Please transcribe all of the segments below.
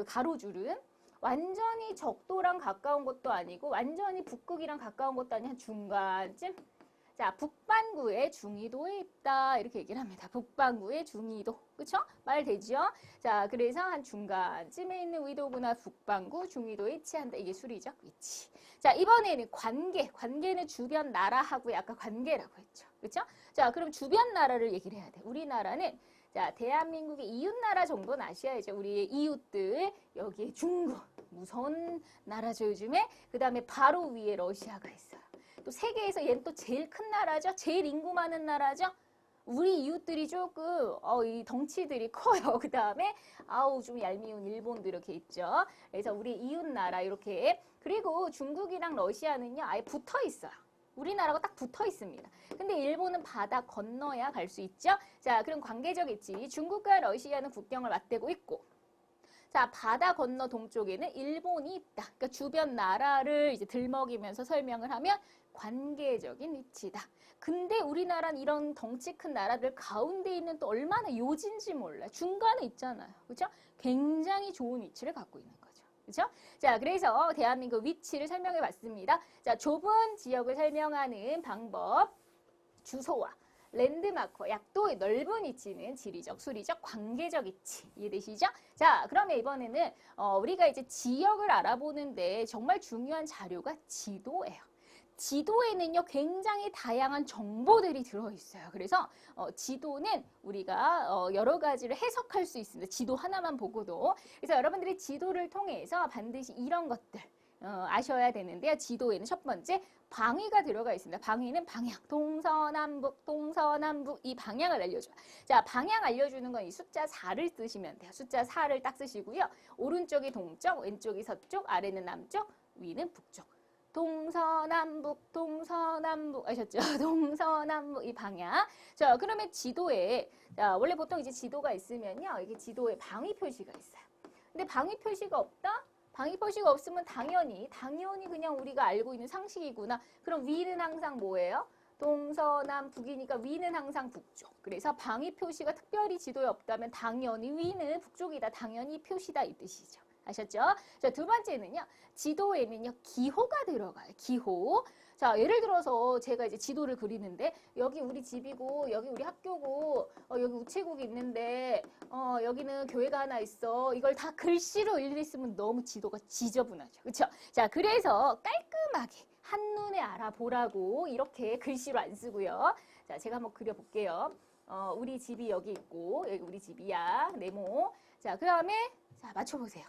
그 가로줄은 완전히 적도랑 가까운 것도 아니고 완전히 북극이랑 가까운 것도 아닌 한 중간쯤. 자, 북반구의 중위도에 있다. 이렇게 얘기를 합니다. 북반구의 중위도. 그쵸? 말 되죠? 자, 그래서 한 중간쯤에 있는 위도구나 북반구, 중위도에 위치한다. 이게 수리적 위치. 자, 이번에는 관계. 관계는 주변 나라하고의 아까 관계라고 했죠. 그쵸? 자, 그럼 주변 나라를 얘기를 해야 돼. 우리나라는 자, 대한민국의 이웃나라 정도는 아셔야죠. 우리의 이웃들. 여기에 중국. 무서운 나라죠, 요즘에. 그 다음에 바로 위에 러시아가 있어요. 또 세계에서 얘는 또 제일 큰 나라죠. 제일 인구 많은 나라죠. 우리 이웃들이 조금 이 덩치들이 커요. 그 다음에 좀 얄미운 일본도 이렇게 있죠. 그래서 우리 이웃 나라 이렇게. 그리고 중국이랑 러시아는요. 아예 붙어 있어요. 우리나라가 딱 붙어 있습니다. 근데 일본은 바다 건너야 갈 수 있죠. 자, 그럼 관계적 있지. 중국과 러시아는 국경을 맞대고 있고. 자, 바다 건너 동쪽에는 일본이 있다. 그러니까 주변 나라를 이제 들먹이면서 설명을 하면 관계적인 위치다. 근데 우리나라는 이런 덩치 큰 나라들 가운데 있는 또 얼마나 요진지 몰라. 중간에 있잖아요. 그렇죠? 굉장히 좋은 위치를 갖고 있는 거죠. 그렇죠? 자, 그래서 대한민국 위치를 설명해 봤습니다. 자, 좁은 지역을 설명하는 방법. 주소와 랜드마커, 약도의 넓은 위치는 지리적, 수리적, 관계적 위치. 이해되시죠? 자, 그러면 이번에는 우리가 이제 지역을 알아보는데 정말 중요한 자료가 지도예요. 지도에는요 굉장히 다양한 정보들이 들어있어요. 그래서 지도는 우리가 여러 가지를 해석할 수 있습니다. 지도 하나만 보고도. 그래서 여러분들이 지도를 통해서 반드시 이런 것들 아셔야 되는데요. 지도에는 첫 번째 방위가 들어가 있습니다. 방위는 방향, 동서남북, 동서남북 이 방향을 알려줘요. 자, 방향 알려주는 건 이 숫자 4를 쓰시면 돼요. 숫자 4를 딱 쓰시고요. 오른쪽이 동쪽, 왼쪽이 서쪽, 아래는 남쪽, 위는 북쪽. 동서남북, 동서남북 아셨죠? 동서남북 이 방향. 자, 그러면 지도에 자, 원래 보통 이제 지도가 있으면요. 이게 지도에 방위 표시가 있어요. 근데 방위 표시가 없다? 방위 표시가 없으면 당연히 그냥 우리가 알고 있는 상식이구나. 그럼 위는 항상 뭐예요? 동서남북이니까 위는 항상 북쪽. 그래서 방위 표시가 특별히 지도에 없다면 당연히 위는 북쪽이다. 당연히 표시다 이 뜻이죠. 아셨죠? 자, 두 번째는요. 지도에는요. 기호가 들어가요. 기호. 자, 예를 들어서 제가 이제 지도를 그리는데 여기 우리 집이고 여기 우리 학교고 여기 우체국이 있는데 여기는 교회가 하나 있어. 이걸 다 글씨로 읽으시면 너무 지도가 지저분하죠. 그렇죠? 자, 그래서 깔끔하게 한눈에 알아보라고 이렇게 글씨로 안 쓰고요. 자, 제가 한번 그려볼게요. 우리 집이 여기 있고 여기 우리 집이야. 네모. 자, 그다음에 자, 맞춰보세요.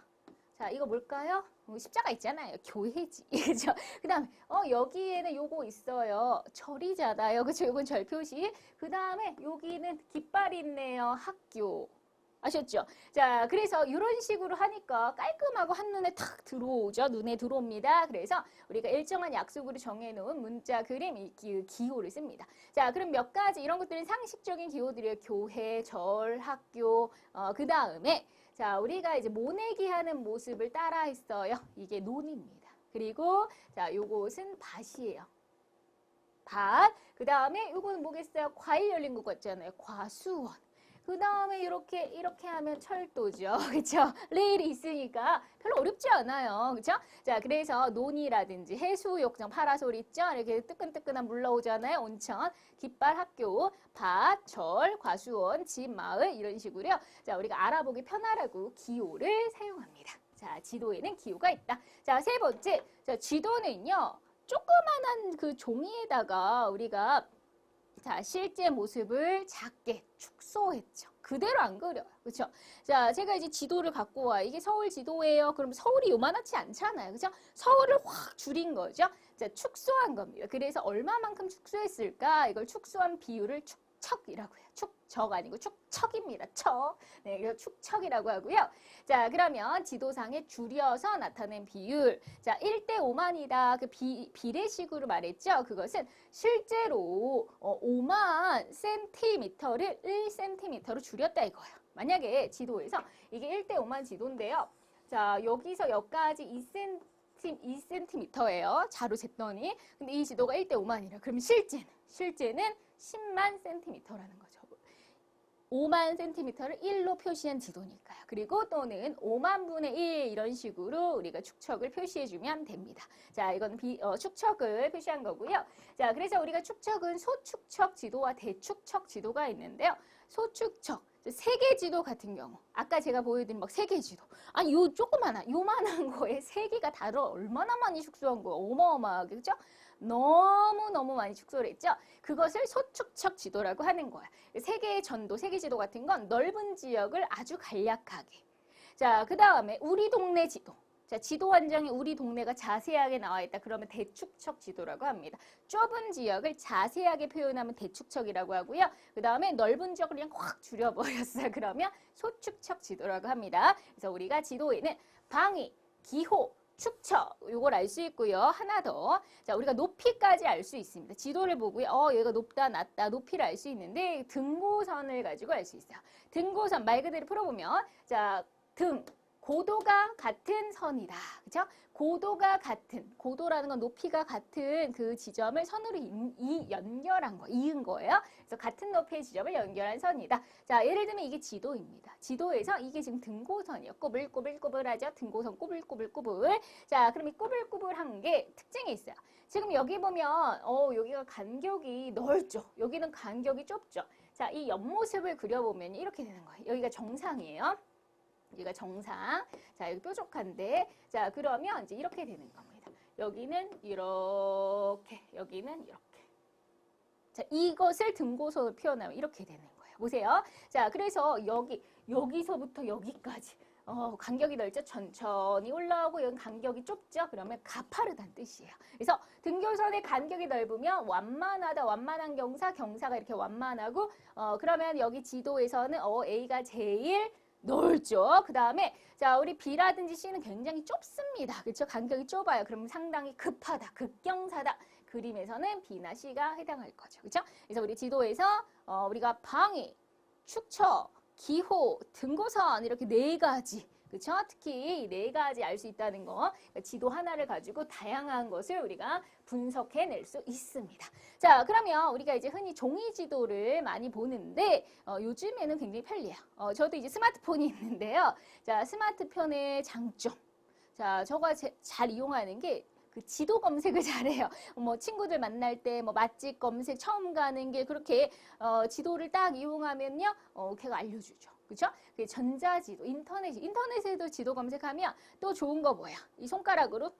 자, 이거 뭘까요? 십자가 있잖아요. 교회지. 그죠? 그 다음에, 여기에는 요거 있어요. 절이잖아요. 그쵸? 요건 절 표시. 그 다음에 여기는 깃발이 있네요. 학교. 아셨죠? 자, 그래서 이런 식으로 하니까 깔끔하고 한눈에 탁 들어오죠. 눈에 들어옵니다. 그래서 우리가 일정한 약속으로 정해놓은 문자, 그림, 이 기호를 씁니다. 자, 그럼 몇 가지 이런 것들은 상식적인 기호들이에요. 교회, 절, 학교, 그 다음에 자, 우리가 이제 모내기 하는 모습을 따라 했어요. 이게 논입니다. 그리고 자, 요것은 밭이에요. 밭. 그 다음에 요거는 뭐겠어요? 과일 열린 것 같잖아요. 과수원. 그 다음에 이렇게 하면 철도죠. 그렇죠? 레일이 있으니까 별로 어렵지 않아요. 그렇죠? 자, 그래서 논이라든지 해수욕장, 파라솔 있죠? 이렇게 뜨끈뜨끈한 물 나오잖아요. 온천, 깃발, 학교, 밭, 절, 과수원, 집, 마을 이런 식으로요. 자, 우리가 알아보기 편하라고 기호를 사용합니다. 자, 지도에는 기호가 있다. 자, 세 번째. 자, 지도는요. 조그만한 그 종이에다가 우리가 자, 실제 모습을 작게 축소했죠. 그대로 안 그려요. 그렇죠? 자, 제가 이제 지도를 갖고 와. 이게 서울 지도예요. 그럼 서울이 요만하지 않잖아요. 그렇죠? 서울을 확 줄인 거죠. 자, 축소한 겁니다. 그래서 얼마만큼 축소했을까? 이걸 축소한 비율을 축척이라고 해요. 축적 아니고 축척입니다. 척. 네, 그래서 축척이라고 하고요. 자, 그러면 지도상에 줄여서 나타낸 비율. 자, 1대5만이다. 그 비례식으로 말했죠. 그것은 실제로 5만 센티미터를 1cm로 줄였다 이거예요. 만약에 지도에서 이게 1대5만 지도인데요. 자, 여기서 여기까지 2cm예요. 자로 쟀더니. 근데 이 지도가 1대5만이라. 그럼 실제는 10만 센티미터라는 거죠. 5만 센티미터를 1로 표시한 지도니까요. 그리고 또는 5만 분의 1 이런 식으로 우리가 축척을 표시해주면 됩니다. 자, 이건 축척을 표시한 거고요. 자, 그래서 우리가 축척은 소축척 지도와 대축척 지도가 있는데요. 소축척, 세계 지도 같은 경우, 아까 제가 보여드린 막 세계 지도. 아니, 요 요만한 거에 세 개가 다를 얼마나 많이 축소한 거예요. 어마어마하게, 그죠? 너무너무 많이 축소를 했죠. 그것을 소축척 지도라고 하는 거야. 세계의 전도, 세계 지도 같은 건 넓은 지역을 아주 간략하게. 자, 그 다음에 우리 동네 지도. 자, 지도 한 장에 우리 동네가 자세하게 나와 있다. 그러면 대축척 지도라고 합니다. 좁은 지역을 자세하게 표현하면 대축척이라고 하고요. 그 다음에 넓은 지역을 그냥 확 줄여버렸어요. 그러면 소축척 지도라고 합니다. 그래서 우리가 지도에는 방위, 기호, 축척 요걸 알 수 있고요. 하나 더. 자, 우리가 높이까지 알 수 있습니다. 지도를 보고요. 얘가 높다, 낮다, 높이를 알 수 있는데 등고선을 가지고 알 수 있어요. 등고선 말 그대로 풀어보면 자, 고도가 같은 선이다. 그렇죠? 고도가 같은, 고도라는 건 높이가 같은 그 지점을 선으로 연결한 거, 이은 거예요. 그래서 같은 높이의 지점을 연결한 선이다. 자, 예를 들면 이게 지도입니다. 지도에서 이게 지금 등고선이에요. 꼬불꼬불꼬불하죠? 등고선 꼬불꼬불꼬불. 자, 그럼 이 꼬불꼬불한 게 특징이 있어요. 지금 여기 보면 여기가 간격이 넓죠? 여기는 간격이 좁죠? 자, 이 옆모습을 그려보면 이렇게 되는 거예요. 여기가 정상이에요. 여기가 정상. 자, 여기 뾰족한데. 자, 그러면 이제 이렇게 되는 겁니다. 여기는 이렇게, 여기는 이렇게. 자, 이것을 등고선으로 표현하면 이렇게 되는 거예요. 보세요. 자, 그래서 여기서부터 여기까지. 간격이 넓죠? 천천히 올라오고 여기 간격이 좁죠? 그러면 가파르다는 뜻이에요. 그래서 등교선의 간격이 넓으면 완만하다, 완만한 경사가 이렇게 완만하고 그러면 여기 지도에서는 A가 제일 넓죠. 그 다음에 자, 우리 B라든지 C는 굉장히 좁습니다. 그렇죠? 간격이 좁아요. 그러면 상당히 급하다, 급경사다. 그림에서는 B나 C가 해당할 거죠. 그렇죠? 그래서 우리 지도에서 우리가 방위, 축척, 기호, 등고선 이렇게 네 가지, 그렇죠? 특히 네 가지 알 수 있다는 거. 그러니까 지도 하나를 가지고 다양한 것을 우리가 분석해낼 수 있습니다. 자, 그러면 우리가 이제 흔히 종이 지도를 많이 보는데 요즘에는 굉장히 편리해요. 저도 이제 스마트폰이 있는데요. 자, 스마트폰의 장점. 자, 저가 잘 이용하는 게 그 지도 검색을 잘해요. 뭐 친구들 만날 때 뭐 맛집 검색 처음 가는 게 그렇게 지도를 딱 이용하면요, 걔가 알려주죠. 그렇죠? 그 전자지도, 인터넷에도 지도 검색하면 또 좋은 거 뭐야? 이 손가락으로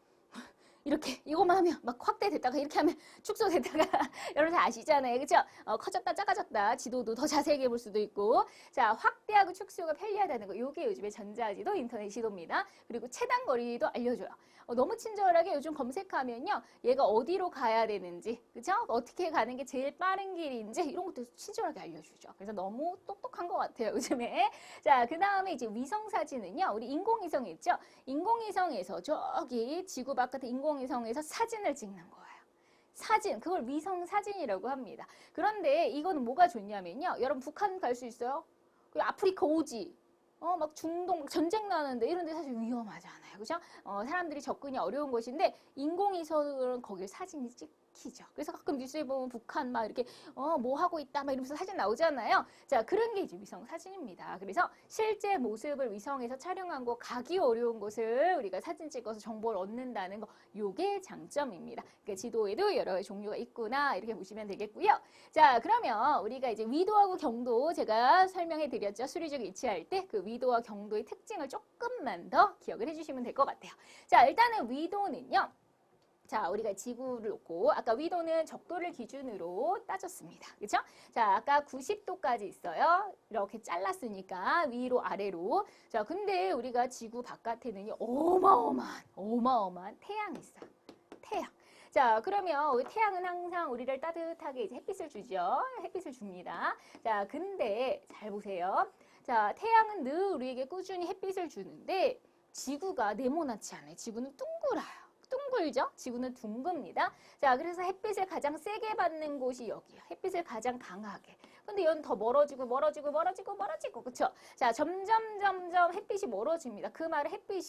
이렇게 이거만 하면 막 확대됐다가 이렇게 하면 축소됐다가 여러분 다 아시잖아요. 그렇죠? 커졌다 작아졌다 지도도 더 자세하게 볼 수도 있고. 자, 확대하고 축소가 편리하다는 거. 이게 요즘에 전자지도, 인터넷 지도입니다. 그리고 최단 거리도 알려줘요. 너무 친절하게 요즘 검색하면요, 얘가 어디로 가야 되는지, 그렇죠? 어떻게 가는 게 제일 빠른 길인지 이런 것도 친절하게 알려주죠. 그래서 너무 똑똑한 것 같아요, 요즘에. 자, 그 다음에 이제 위성 사진은요, 우리 인공위성 있죠? 인공위성에서 저기 지구 바깥의 인공위성에서 사진을 찍는 거예요. 사진, 그걸 위성 사진이라고 합니다. 그런데 이거는 뭐가 좋냐면요, 여러분 북한 갈 수 있어요? 아프리카 오지. 막 중동 전쟁 나는데 이런 데 사실 위험하잖아요. 그죠? 사람들이 접근이 어려운 곳인데 인공위성은 거기에 사진이 찍히죠. 그래서 가끔 뉴스에 보면 북한 막 이렇게 뭐 하고 있다 막 이러면서 사진 나오잖아요. 자, 그런 게 이제 위성 사진입니다. 그래서 실제 모습을 위성에서 촬영한 거, 가기 어려운 곳을 우리가 사진 찍어서 정보를 얻는다는 거, 요게 장점입니다. 그러니까 지도에도 여러 가지 종류가 있구나 이렇게 보시면 되겠고요. 자, 그러면 우리가 이제 위도하고 경도 제가 설명해 드렸죠. 수리적 위치할 때 그 위도와 경도의 특징을 조금만 더 기억을 해주시면 될 것 같아요. 자, 일단은 위도는요. 자, 우리가 지구를 놓고 아까 위도는 적도를 기준으로 따졌습니다. 그렇죠? 자, 아까 90도까지 있어요. 이렇게 잘랐으니까 위로 아래로. 자, 근데 우리가 지구 바깥에는 어마어마한 태양이 있어요. 태양. 자, 그러면 태양은 항상 우리를 따뜻하게 이제 햇빛을 주죠. 햇빛을 줍니다. 자, 근데 잘 보세요. 자, 태양은 늘 우리에게 꾸준히 햇빛을 주는데 지구가 네모나지 않아요. 지구는 둥글어요. 둥글죠? 지구는 둥급니다. 자, 그래서 햇빛을 가장 세게 받는 곳이 여기요. 햇빛을 가장 강하게. 근데 얘는 더 멀어지고, 그쵸? 자, 점점 햇빛이 멀어집니다. 그 말은 햇빛이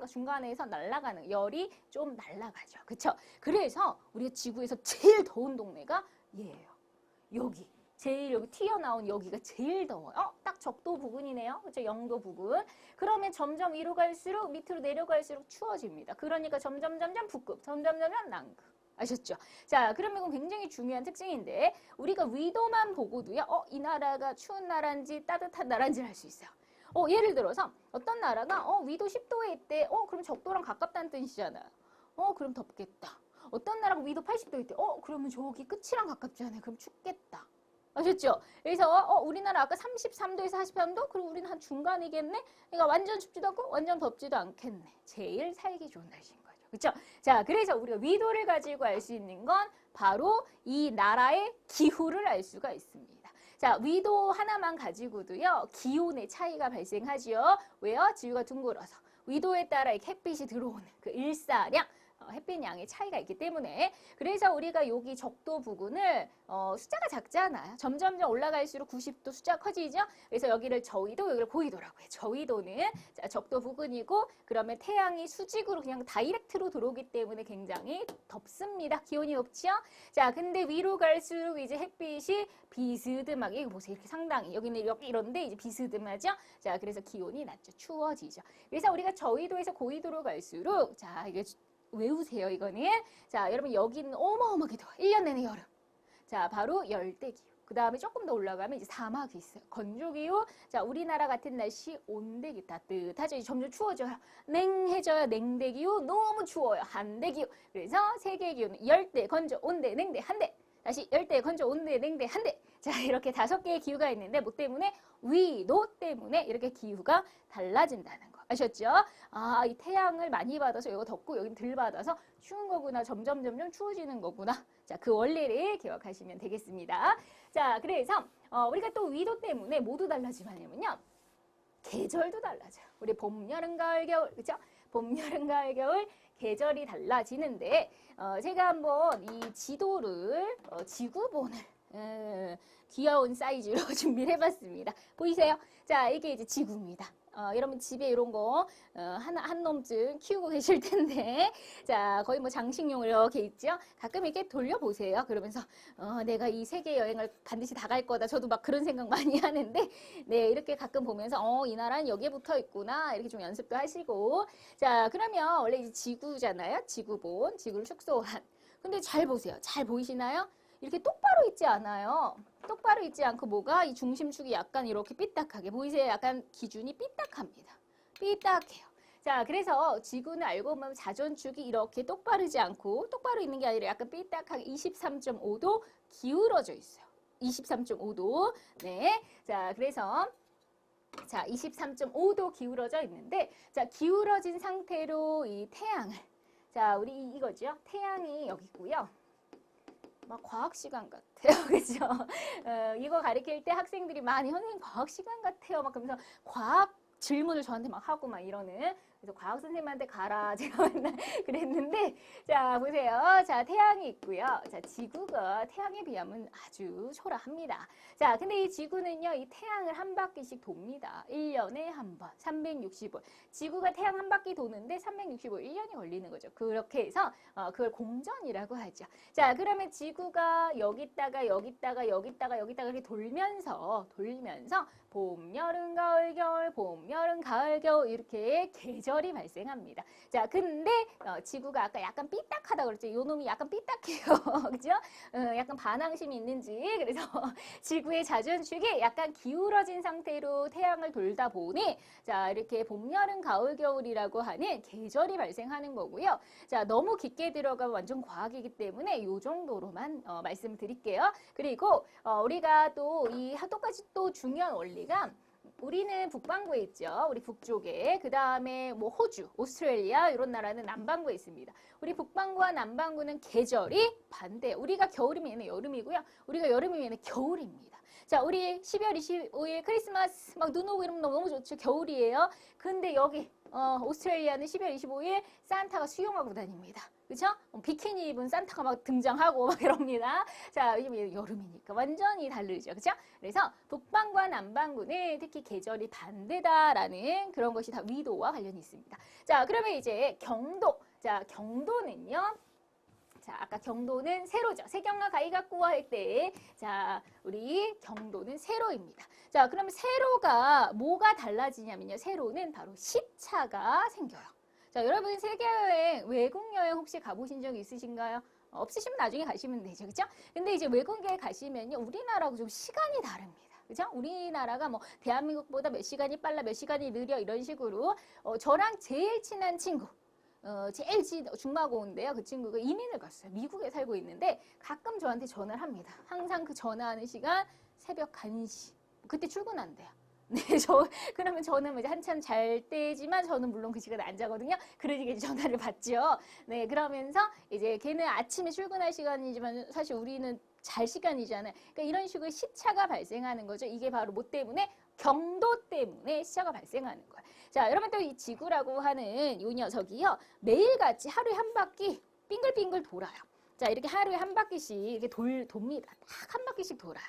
중간에서 날아가는, 열이 좀 날아가죠. 그쵸? 그래서 우리가 지구에서 제일 더운 동네가 얘예요. 여기. 제일 여기 튀어나온 여기가 제일 더워요. 딱 적도 부근이네요. 그렇죠? 영도 부근. 그러면 점점 위로 갈수록 밑으로 내려갈수록 추워집니다. 그러니까 점점 북극, 점점 남극. 아셨죠? 자, 그러면 이건 굉장히 중요한 특징인데 우리가 위도만 보고도요. 이 나라가 추운 나라인지 따뜻한 나라인지를 알 수 있어요. 예를 들어서 어떤 나라가 위도 10도에 있대. 그럼 적도랑 가깝다는 뜻이잖아요. 그럼 덥겠다. 어떤 나라가 위도 80도에 있대. 그러면 저기 끝이랑 가깝잖아요. 그럼 춥겠다. 아셨죠? 그래서 우리나라 아까 33도에서 43도? 그럼 우리는 한 중간이겠네? 그러니까 완전 춥지도 않고 완전 덥지도 않겠네. 제일 살기 좋은 날씨인 거죠. 그렇죠? 자, 그래서 우리가 위도를 가지고 알 수 있는 건 바로 이 나라의 기후를 알 수가 있습니다. 자, 위도 하나만 가지고도요. 기온의 차이가 발생하지요. 왜요? 지구가 둥글어서. 위도에 따라 이렇게 햇빛이 들어오는 그 일사량, 햇빛 양의 차이가 있기 때문에 그래서 우리가 여기 적도 부근을 숫자가 작잖아요. 점점점 올라갈수록 90도 숫자가 커지죠. 그래서 여기를 저위도, 여기를 고위도라고 해요. 저위도는 적도 부근이고 그러면 태양이 수직으로 그냥 다이렉트로 들어오기 때문에 굉장히 덥습니다. 기온이 높죠. 자, 근데 위로 갈수록 이제 햇빛이 비스듬하게 이거 보세요. 이렇게 상당히 여기는 여기 이런데 이제 비스듬하죠. 자, 그래서 기온이 낮죠. 추워지죠. 그래서 우리가 저위도에서 고위도로 갈수록 자, 이게 외우세요, 이거는. 자, 여러분 여기는 어마어마하게 더워. 1년 내내 여름. 자, 바로 열대기후. 그 다음에 조금 더 올라가면 이제 사막이 있어요. 건조기후. 자, 우리나라 같은 날씨 온대기 따뜻하죠. 이제 점점 추워져요. 냉해져요. 냉대기후. 너무 추워요. 한대기후. 그래서 세계 기후는 열대, 건조, 온대, 냉대, 한대. 다시 열대, 건조, 온대, 냉대, 한대. 자, 이렇게 5개의 기후가 있는데 뭐 때문에? 위도 때문에 이렇게 기후가 달라진다는 거. 아셨죠? 이 태양을 많이 받아서 이거 덥고 여긴 덜 받아서 추운 거구나. 점점 추워지는 거구나. 자, 그 원리를 기억하시면 되겠습니다. 자, 그래서 우리가 또 위도 때문에 모두 달라지면요. 계절도 달라져요. 우리 봄, 여름, 가을, 겨울. 그렇죠? 봄, 여름, 가을, 겨울 계절이 달라지는데 제가 한번 이 지도를 지구본을 귀여운 사이즈로 준비를 해봤습니다. 보이세요? 자, 이게 이제 지구입니다. 여러분 집에 이런 거 한 놈쯤 키우고 계실 텐데 자, 거의 뭐 장식용으로 이렇게 있죠. 가끔 이렇게 돌려보세요. 그러면서 내가 이 세계 여행을 반드시 다 갈 거다. 저도 막 그런 생각 많이 하는데 네, 이렇게 가끔 보면서 이 나라는 여기에 붙어 있구나. 이렇게 좀 연습도 하시고 자, 그러면 원래 이제 지구잖아요. 지구본, 지구를 축소한. 근데 잘 보세요. 잘 보이시나요? 이렇게 똑바로 있지 않아요. 똑바로 있지 않고 뭐가 이 중심축이 약간 이렇게 삐딱하게 보이세요? 약간 기준이 삐딱합니다. 삐딱해요. 자, 그래서 지구는 알고 보면 자전축이 이렇게 똑바르지 않고 똑바로 있는 게 아니라 약간 삐딱하게 23.5도 기울어져 있어요. 23.5도. 네. 자, 그래서 자, 23.5도 기울어져 있는데 자, 기울어진 상태로 이 태양을 자, 우리 이거죠. 태양이 여기 있고요. 막 과학 시간 같아요. 그죠? 이거 가르칠 때 학생들이 많이 선생님 과학 시간 같아요. 막 그러면서 과학 질문을 저한테 막 하고 막 이러는 그래서 과학 선생님한테 가라 제가 맨날 그랬는데 자, 보세요. 자, 태양이 있고요. 자, 지구가 태양에 비하면 아주 초라합니다. 자, 근데 이 지구는요. 이 태양을 한 바퀴씩 돕니다. 1년에 한 번. 365일. 지구가 태양 한 바퀴 도는데 365일 1년이 걸리는 거죠. 그렇게 해서 그걸 공전이라고 하죠. 자, 그러면 지구가 여기다가 이렇게 돌면서 봄, 여름, 가을, 겨울, 봄, 여름, 가을, 겨울 이렇게 계절이 발생합니다. 자, 근데 지구가 아까 약간 삐딱하다 그랬죠. 요 놈이 약간 삐딱해요. 그죠? 약간 반항심이 있는지 그래서 지구의 자전축이 약간 기울어진 상태로 태양을 돌다 보니 자, 이렇게 봄, 여름, 가을, 겨울이라고 하는 계절이 발생하는 거고요. 자, 너무 깊게 들어가면 완전 과학이기 때문에 이 정도로만 말씀드릴게요. 그리고 우리가 또 이 똑같이 또 중요한 원리가 우리는 북반구에 있죠. 우리 북쪽에. 그 다음에 뭐 호주, 오스트레일리아 이런 나라는 남반구에 있습니다. 우리 북반구와 남반구는 계절이 반대. 우리가 겨울이면 얘는 여름이고요. 우리가 여름이면 얘는 겨울입니다. 자, 우리 12월 25일 크리스마스 막 눈 오고 이러면 너무 좋죠. 겨울이에요. 근데 여기 오스트레일리아는 12월 25일 산타가 수영하고 다닙니다. 그렇죠? 비키니 입은 산타가 막 등장하고 막 이럽니다. 자, 여름이니까 완전히 다르죠. 그렇죠? 그래서 북반구와 남반구는 특히 계절이 반대다라는 그런 것이 다 위도와 관련이 있습니다. 자, 그러면 이제 경도. 자, 경도는요. 자, 아까 경도는 세로죠. 세경과 가희가 꾸어할 때, 자, 우리 경도는 세로입니다. 자, 그럼 세로가 뭐가 달라지냐면요. 세로는 바로 시차가 생겨요. 자, 여러분 세계여행, 외국여행 혹시 가보신 적 있으신가요? 없으시면 나중에 가시면 되죠. 그죠? 근데 이제 외국에 가시면요. 우리나라하고 좀 시간이 다릅니다. 그죠? 우리나라가 뭐 대한민국보다 몇 시간이 빨라, 몇 시간이 느려 이런 식으로 저랑 제일 친한 친구 제일 중마고인데요. 그 친구가 이민을 갔어요. 미국에 살고 있는데 가끔 저한테 전화를 합니다. 항상 그 전화하는 시간 새벽 1시. 그때 출근한대요. 네, 그러면 저는 이제 한참 잘 때지만 저는 물론 그 시간에 안 자거든요. 그러니까 이제 전화를 받죠. 네, 그러면서 이제 걔는 아침에 출근할 시간이지만 사실 우리는 잘 시간이잖아요. 그러니까 이런 식으로 시차가 발생하는 거죠. 이게 바로 뭐 때문에? 경도 때문에 시차가 발생하는 거예요. 자, 여러분 또 이 지구라고 하는 이 녀석이요. 매일같이 하루에 한 바퀴 빙글빙글 돌아요. 자, 이렇게 하루에 한 바퀴씩 이렇게 돕니다. 딱 한 바퀴씩 돌아요.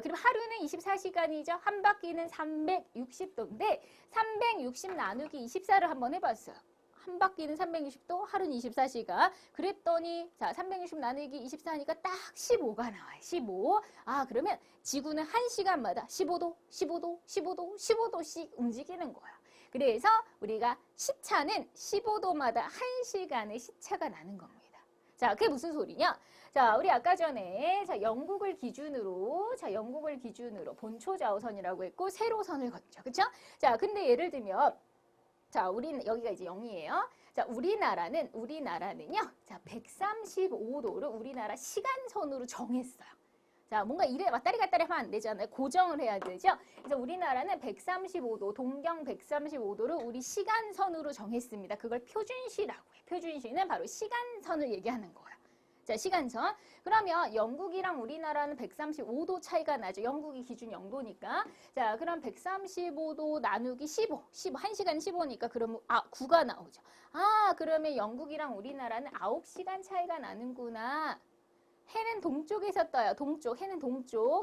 그럼 하루는 24시간이죠. 한 바퀴는 360도인데 360 나누기 24를 한번 해봤어요. 한 바퀴는 360도, 하루는 24시간. 그랬더니 자, 360 나누기 24니까 딱 15가 나와요. 15. 아, 그러면 지구는 1시간마다 15도, 15도, 15도, 15도씩 움직이는 거예요. 그래서 우리가 시차는 15도마다 1시간의 시차가 나는 겁니다. 자, 그게 무슨 소리냐? 자, 우리 아까 전에 영국을 기준으로 본초 좌우선이라고 했고 세로선을 걷죠. 그렇죠? 자, 근데 예를 들면 자, 우리는 여기가 이제 0이에요. 자, 우리나라는요. 자, 135도를 우리나라 시간선으로 정했어요. 자, 뭔가 이래 왔다리 갔다리 하면 안 되잖아요. 고정을 해야 되죠. 그래서 우리나라는 135도, 동경 135도를 우리 시간선으로 정했습니다. 그걸 표준시라고 해요. 표준시는 바로 시간선을 얘기하는 거예요. 자, 시간선. 그러면 영국이랑 우리나라는 135도 차이가 나죠. 영국이 기준 0도니까. 자, 그럼 135도 나누기 15. 1시간 15니까 그러면 9가 나오죠. 아, 그러면 영국이랑 우리나라는 9시간 차이가 나는구나. 해는 동쪽에서 떠요. 해는 동쪽.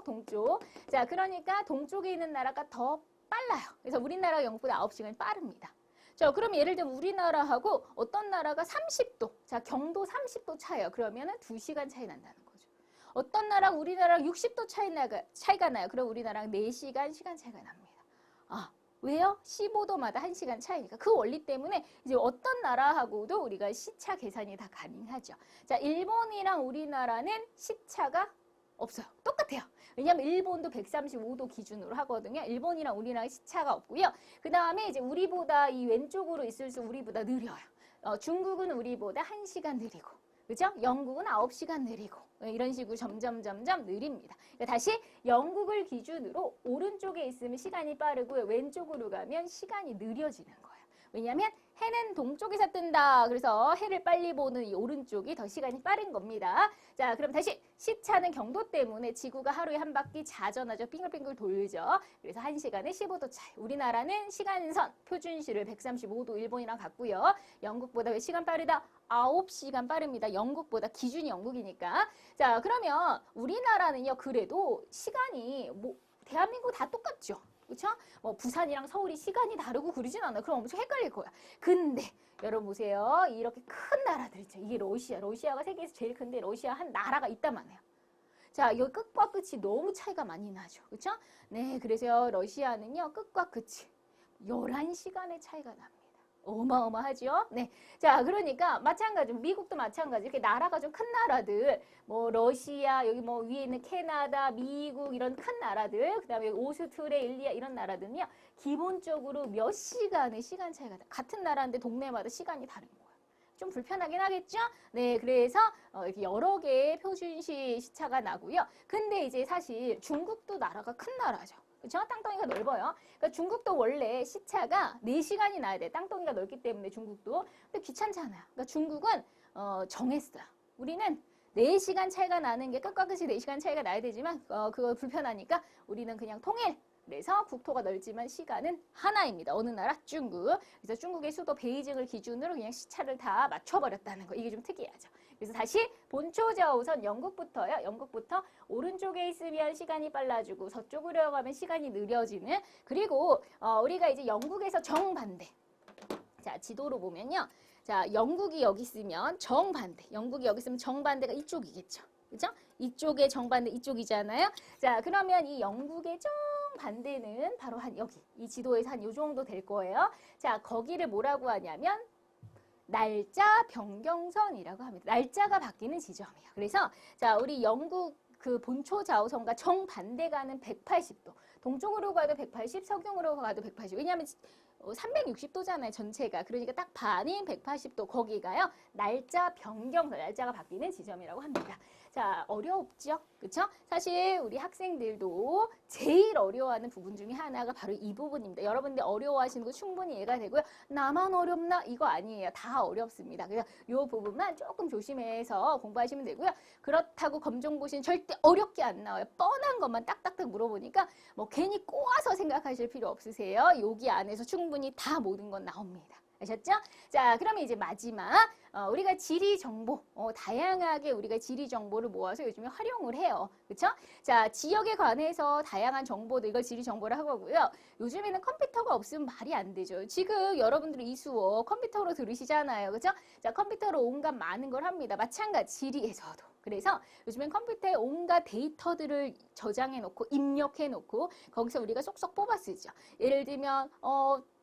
자, 그러니까 동쪽에 있는 나라가 더 빨라요. 그래서 우리나라가 영국보다 9시간이 빠릅니다. 자, 그럼 예를 들면 우리나라하고 어떤 나라가 30도, 자, 경도 30도 차예요. 그러면은 2시간 차이 난다는 거죠. 어떤 나라가 우리나라랑 60도 차이가 나요. 그럼 우리나라랑 4시간 시간 차이가 납니다. 아, 왜요? 15도마다 1시간 차이니까. 그 원리 때문에 이제 어떤 나라하고도 우리가 시차 계산이 다 가능하죠. 자, 일본이랑 우리나라는 시차가 없어요. 똑같아요. 왜냐하면 일본도 135도 기준으로 하거든요. 일본이랑 우리나라 시차가 없고요. 그 다음에 이제 우리보다 이 왼쪽으로 있을수록 우리보다 느려요. 중국은 우리보다 1시간 느리고, 그죠? 영국은 9시간 느리고 이런 식으로 점점 느립니다. 그러니까 다시 영국을 기준으로 오른쪽에 있으면 시간이 빠르고요. 왼쪽으로 가면 시간이 느려지는 거예요. 왜냐하면 해는 동쪽에서 뜬다. 그래서 해를 빨리 보는 이 오른쪽이 더 시간이 빠른 겁니다. 자, 그럼 다시 시차는 경도 때문에 지구가 하루에 한 바퀴 자전하죠. 빙글빙글 돌죠. 그래서 1시간에 15도 차이. 우리나라는 시간선 표준시를 135도 일본이랑 같고요. 영국보다 왜 시간 빠르다? 9시간 빠릅니다. 영국보다 기준이 영국이니까. 자, 그러면 우리나라는요. 그래도 시간이 뭐 대한민국 다 똑같죠. 그렇죠? 뭐 부산이랑 서울이 시간이 다르고 그러진 않아요. 그럼 엄청 헷갈릴 거야. 근데 여러분 보세요. 이렇게 큰 나라들 있죠. 이게 러시아가 세계에서 제일 큰데 러시아 한 나라가 있단 말이에요. 자, 여기 끝과 끝이 너무 차이가 많이 나죠. 그렇죠? 네, 그래서 러시아는요. 끝과 끝이 11시간의 차이가 납니다. 어마어마하죠? 네. 자, 그러니까 마찬가지, 미국도 마찬가지. 이렇게 나라가 좀 큰 나라들, 뭐 러시아, 여기 뭐 위에 있는 캐나다, 미국 이런 큰 나라들, 그다음에 오스트레일리아 이런 나라들은요. 기본적으로 몇 시간의 시간 차이가 같은 나라인데 동네마다 시간이 다른 거예요. 좀 불편하긴 하겠죠? 네, 그래서 이렇게 여러 개의 표준시 시차가 나고요. 근데 이제 사실 중국도 나라가 큰 나라죠. 그렇죠? 땅덩이가 넓어요. 그러니까 중국도 원래 시차가 4시간이 나야 돼. 땅덩이가 넓기 때문에 중국도. 근데 귀찮잖아요. 그러니까 중국은 정했어요. 우리는 4시간 차이가 나는 게 끝과 끝이 4시간 차이가 나야 되지만 그거 불편하니까 우리는 그냥 통일. 그래서 국토가 넓지만 시간은 하나입니다. 어느 나라? 중국. 그래서 중국의 수도 베이징을 기준으로 그냥 시차를 다 맞춰버렸다는 거. 이게 좀 특이하죠. 그래서 다시 본초 좌우선 영국부터요. 영국부터 오른쪽에 있으면 시간이 빨라지고 서쪽으로 가면 시간이 느려지는. 그리고 우리가 이제 영국에서 정반대. 자, 지도로 보면요. 자, 영국이 여기 있으면 정반대. 영국이 여기 있으면 정반대가 이쪽이겠죠. 그죠? 이쪽의 정반대 이쪽이잖아요. 자, 그러면 이 영국의 정반대는 바로 한 여기. 이 지도에서 한 요 정도 될 거예요. 자, 거기를 뭐라고 하냐면 날짜 변경선이라고 합니다. 날짜가 바뀌는 지점이에요. 그래서 자, 우리 영국 그 본초 좌우선과 정반대 가는 180도. 동쪽으로 가도 180, 서경으로 가도 180. 왜냐하면 360도잖아요, 전체가. 그러니까 딱 반인 180도 거기가요. 날짜 변경선, 날짜가 바뀌는 지점이라고 합니다. 자, 어렵죠? 그쵸? 사실 우리 학생들도 제일 어려워하는 부분 중에 하나가 바로 이 부분입니다. 여러분들 어려워하시는 거 충분히 이해가 되고요. 나만 어렵나? 이거 아니에요. 다 어렵습니다. 그래서 이 부분만 조금 조심해서 공부하시면 되고요. 그렇다고 검정고시는 절대 어렵게 안 나와요. 뻔한 것만 딱딱딱 물어보니까 뭐 괜히 꼬아서 생각하실 필요 없으세요. 여기 안에서 충분히 다 모든 건 나옵니다. 아셨죠? 자, 그러면 이제 마지막 우리가 지리 정보, 다양하게 우리가 지리 정보를 모아서 요즘에 활용을 해요. 그렇죠? 자, 지역에 관해서 다양한 정보들, 이걸 지리 정보를 하고요. 요즘에는 컴퓨터가 없으면 말이 안 되죠. 지금 여러분들이 이 수업 컴퓨터로 들으시잖아요. 그렇죠? 자, 컴퓨터로 온갖 많은 걸 합니다. 마찬가지 지리에서도. 그래서 요즘엔 컴퓨터에 온갖 데이터들을 저장해 놓고 입력해 놓고 거기서 우리가 쏙쏙 뽑아 쓰죠. 예를 들면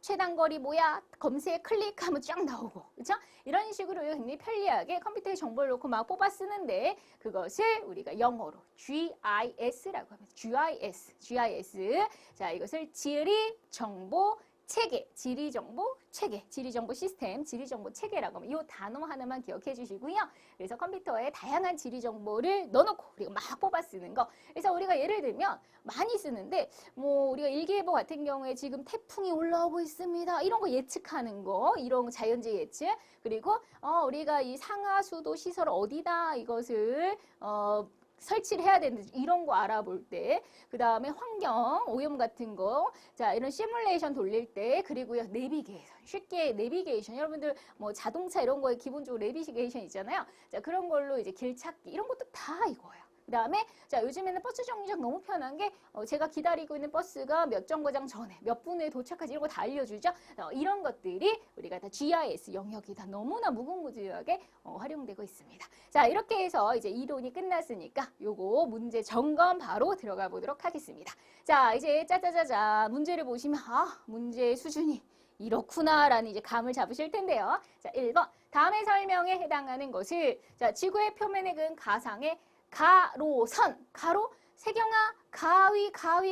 최단거리 뭐야? 검색 클릭하면 쫙 나오고. 그렇죠? 이런 식으로 굉장히 편리하게 컴퓨터에 정보를 놓고 막 뽑아 쓰는데 그것을 우리가 영어로 GIS라고 합니다. GIS. 자, 이것을 지리 정보 체계, 지리정보 체계, 지리정보 시스템, 지리정보 체계라고 하면 이 단어 하나만 기억해 주시고요. 그래서 컴퓨터에 다양한 지리정보를 넣어놓고 그리고 막 뽑아 쓰는 거. 그래서 우리가 예를 들면 많이 쓰는데 뭐 우리가 일기예보 같은 경우에 지금 태풍이 올라오고 있습니다. 이런 거 예측하는 거, 이런 자연재해 예측. 그리고 우리가 이 상하수도 시설 어디다 이것을 설치를 해야 되는지 이런 거 알아볼 때, 그 다음에 환경 오염 같은 거, 자 이런 시뮬레이션 돌릴 때, 그리고요 내비게이션, 쉽게 내비게이션, 여러분들 뭐 자동차 이런 거에 기본적으로 내비게이션 있잖아요. 자 그런 걸로 이제 길 찾기 이런 것도 다 이거예요. 그 다음에 자 요즘에는 버스 정류장 너무 편한 게 제가 기다리고 있는 버스가 몇 정거장 전에 몇 분 후에 도착하지 이런 거 다 알려주죠. 이런 것들이 우리가 다 GIS 영역이 다 너무나 무궁무진하게 활용되고 있습니다. 자 이렇게 해서 이제 이론이 끝났으니까 요거 문제 점검 바로 들어가 보도록 하겠습니다. 자 이제 짜자자자 문제를 보시면 문제의 수준이 이렇구나라는 이제 감을 잡으실 텐데요. 자 1번 다음의 설명에 해당하는 것을 자 지구의 표면에 그은 가상의 가로선, 가로, 세경아,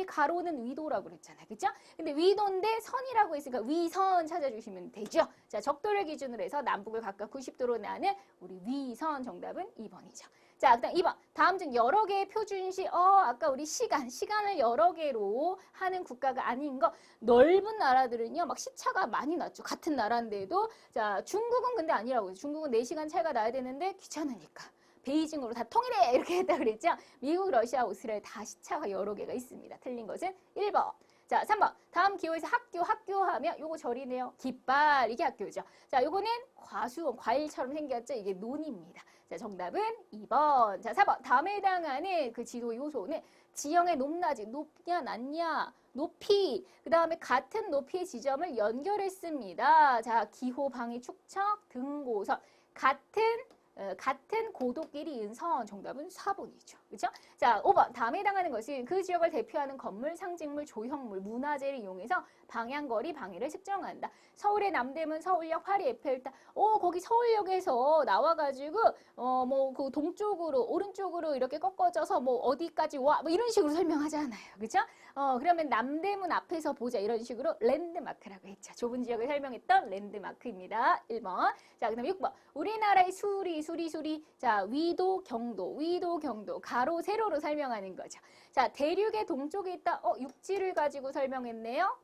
가로는 위도라고 그랬잖아요. 그죠? 근데 위도인데 선이라고 했으니까 위선 찾아주시면 되죠. 자, 적도를 기준으로 해서 남북을 각각 90도로 나는 우리 위선 정답은 2번이죠. 자, 그다음 2번. 다음 중 여러 개의 표준시, 아까 우리 시간을 여러 개로 하는 국가가 아닌 거, 넓은 나라들은요, 막 시차가 많이 났죠. 같은 나라인데도. 자, 중국은 근데 아니라고 해요. 중국은 4시간 차이가 나야 되는데 귀찮으니까. 베이징으로 다 통일해 이렇게 했다 그랬죠. 미국, 러시아, 오스트레일리아 다 시차가 여러 개가 있습니다. 틀린 것은 1번. 자, 3번. 다음 기호에서 학교 하면 요거 절이네요. 깃발 이게 학교죠. 자, 요거는 과수원, 과일처럼 생겼죠. 이게 논입니다. 자, 정답은 2번. 자, 4번. 다음에 해당하는 그 지도 요소는 지형의 높낮이, 높냐, 낮냐, 높이, 그 다음에 같은 높이의 지점을 연결했습니다. 자, 기호, 방위, 축척, 등고선. 같은 고도끼리 이은 선 정답은 4번이죠. 그렇죠? 자, 5번. 다음에 해당하는 것은 그 지역을 대표하는 건물, 상징물, 조형물, 문화재를 이용해서 방향거리, 방위를 측정한다. 서울의 남대문, 서울역, 파리 에펠탑. 거기 서울역에서 나와가지고 뭐 그 동쪽으로, 오른쪽으로 이렇게 꺾어져서 뭐 어디까지 와, 뭐 이런 식으로 설명하잖아요. 그렇죠? 그러면 남대문 앞에서 보자 이런 식으로 랜드마크라고 했죠. 좁은 지역을 설명했던 랜드마크입니다. 1번. 자, 그다음에 6번. 우리나라의 수리. 자, 위도, 경도, 가로, 세로로 설명하는 거죠. 자, 대륙의 동쪽에 있다. 육지를 가지고 설명했네요.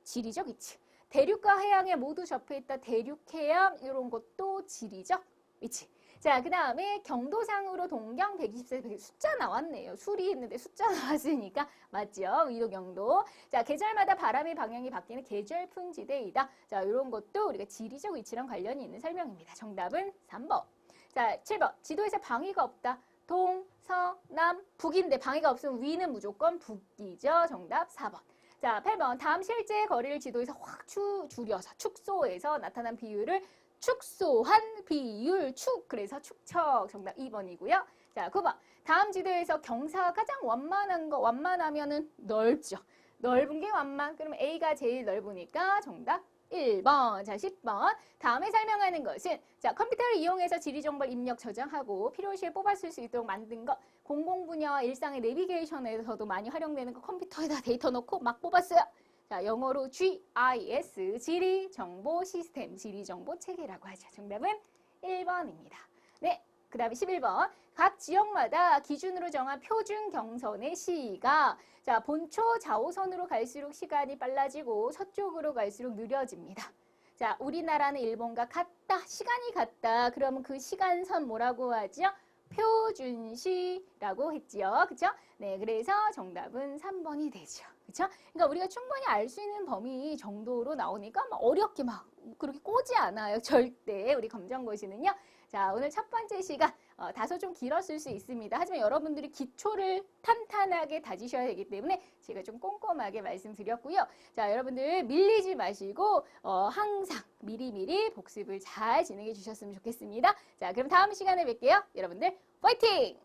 지리적 위치. 대륙과 해양에 모두 접해 있다. 대륙, 해양 이런 것도 지리적 위치. 자, 그 다음에 경도상으로 동경 124, 숫자 나왔네요. 수리했는데 숫자 나왔으니까 맞죠? 위도, 경도. 자, 계절마다 바람의 방향이 바뀌는 계절풍지대이다. 자, 이런 것도 우리가 지리적 위치랑 관련이 있는 설명입니다. 정답은 3번. 자, 7번. 지도에서 방위가 없다. 동, 서, 남, 북인데 방위가 없으면 위는 무조건 북이죠. 정답 4번. 자, 8번. 다음 실제 거리를 지도에서 확 줄여서 축소해서 나타난 비율을 축소한 비율, 축. 그래서 축척. 정답 2번이고요. 자, 9번. 다음 지도에서 경사가 가장 완만한 거, 완만하면은 넓죠. 넓은 게 완만. 그러면 A가 제일 넓으니까 정답 1번. 자, 10번. 다음에 설명하는 것은 자, 컴퓨터를 이용해서 지리 정보를 입력 저장하고 필요시에 뽑아 쓸 수 있도록 만든 것. 공공 분야와 일상의 내비게이션에서도 많이 활용되는 거 컴퓨터에다 데이터 넣고 막 뽑았어요. 자, 영어로 GIS, 지리 정보 시스템, 지리 정보 체계라고 하죠. 정답은 1번입니다. 네. 그 다음에 11번. 각 지역마다 기준으로 정한 표준 경선의 시가 자, 본초 좌우선으로 갈수록 시간이 빨라지고 서쪽으로 갈수록 느려집니다. 자, 우리나라는 일본과 같다. 시간이 같다. 그러면 그 시간선 뭐라고 하죠? 표준시라고 했지요. 그쵸? 네, 그래서 정답은 3번이 되죠. 그쵸? 그러니까 우리가 충분히 알 수 있는 범위 정도로 나오니까 막 어렵게 막 그렇게 꼬지 않아요. 절대 우리 검정고시는요. 자, 오늘 첫 번째 시간 다소 좀 길었을 수 있습니다. 하지만 여러분들이 기초를 탄탄하게 다지셔야 되기 때문에 제가 좀 꼼꼼하게 말씀드렸고요. 자, 여러분들 밀리지 마시고 항상 미리미리 복습을 잘 진행해 주셨으면 좋겠습니다. 자, 그럼 다음 시간에 뵐게요. 여러분들 파이팅!